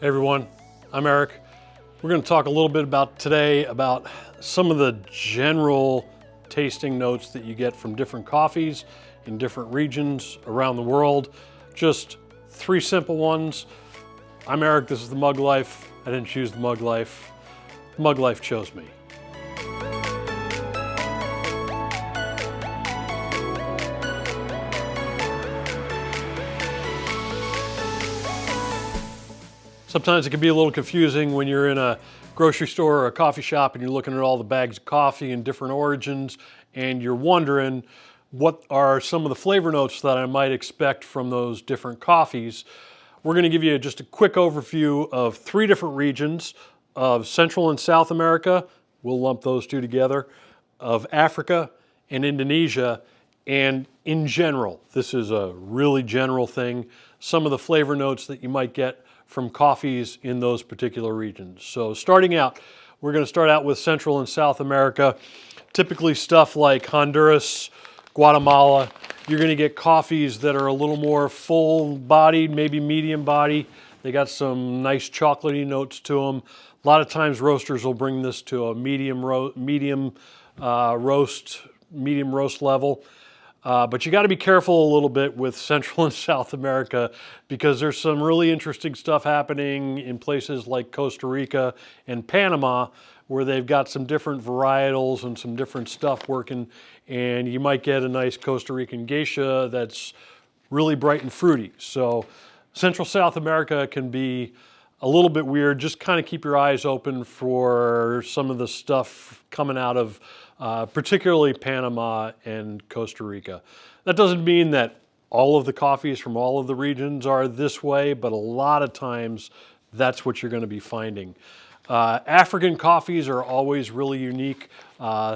Hey everyone, I'm Eric. We're going to talk a little bit today about some of the general tasting notes that you get from different coffees in different regions around the world. Just 3 simple ones. I'm Eric, this is the Mug Life. I didn't choose the Mug Life. The Mug Life chose me. Sometimes it can be a little confusing when you're in a grocery store or a coffee shop and you're looking at all the bags of coffee in different origins and you're wondering what are some of the flavor notes that I might expect from those different coffees. We're going to give you just a quick overview of 3 different regions of Central and South America. We'll lump those 2 together, of Africa and Indonesia. And in general, this is a really general thing, some of the flavor notes that you might get from coffees in those particular regions. So starting out, we're going to start out with Central and South America. Typically stuff like Honduras, Guatemala, you're going to get coffees that are a little more full-bodied, maybe medium body. They got some nice chocolatey notes to them. A lot of times roasters will bring this to a medium roast level. But you got to be careful a little bit with Central and South America because there's some really interesting stuff happening in places like Costa Rica and Panama where they've got some different varietals and some different stuff working, and you might get a nice Costa Rican geisha that's really bright and fruity. So Central South America can be a little bit weird. Just kind of keep your eyes open for some of the stuff coming out of particularly Panama and Costa Rica. That doesn't mean that all of the coffees from all of the regions are this way, but a lot of times that's what you're going to be finding. African coffees are always really unique.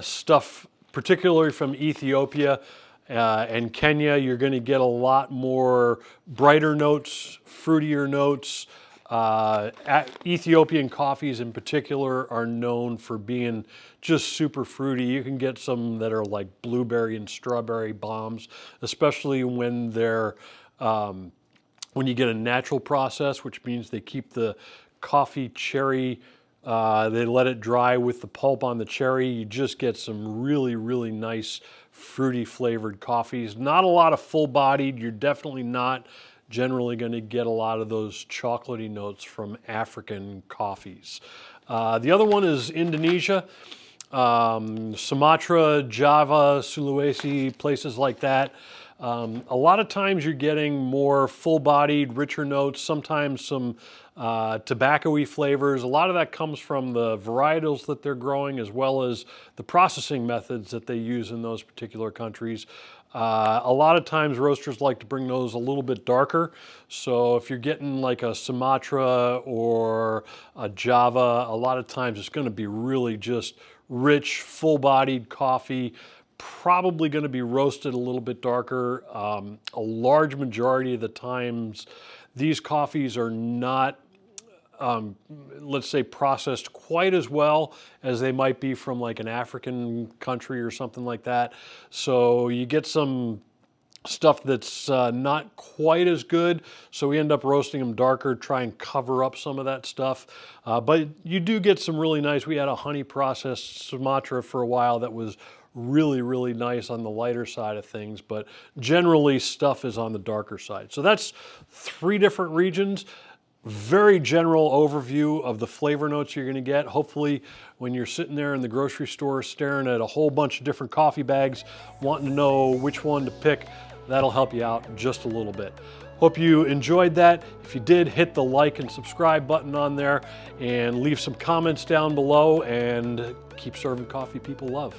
Stuff particularly from Ethiopia and Kenya, you're going to get a lot more brighter notes, fruitier notes. Ethiopian coffees in particular are known for being just super fruity. You can get some that are like blueberry and strawberry bombs, especially when they're when you get a natural process, which means they keep the coffee cherry, they let it dry with the pulp on the cherry. You just get some really, really nice fruity flavored coffees. Not a lot of full-bodied. You're definitely not generally going to get a lot of those chocolatey notes from African coffees. The other one is Indonesia. Sumatra, Java, Sulawesi, places like that. A lot of times you're getting more full-bodied, richer notes, sometimes some tobacco-y flavors. A lot of that comes from the varietals that they're growing as well as the processing methods that they use in those particular countries. A lot of times roasters like to bring those a little bit darker. So if you're getting like a Sumatra or a Java, a lot of times it's going to be really just rich, full-bodied coffee, probably going to be roasted a little bit darker. A large majority of the times these coffees are not let's say processed quite as well as they might be from like an African country or something like that. So you get some stuff that's not quite as good, so we end up roasting them darker, try and cover up some of that stuff. But you do get some really nice, we had a honey processed Sumatra for a while that was really, really nice on the lighter side of things, but generally stuff is on the darker side. So that's 3 different regions. Very general overview of the flavor notes you're going to get. Hopefully when you're sitting there in the grocery store staring at a whole bunch of different coffee bags, wanting to know which one to pick, that'll help you out just a little bit. Hope you enjoyed that. If you did, hit the like and subscribe button on there and leave some comments down below and keep serving coffee people love.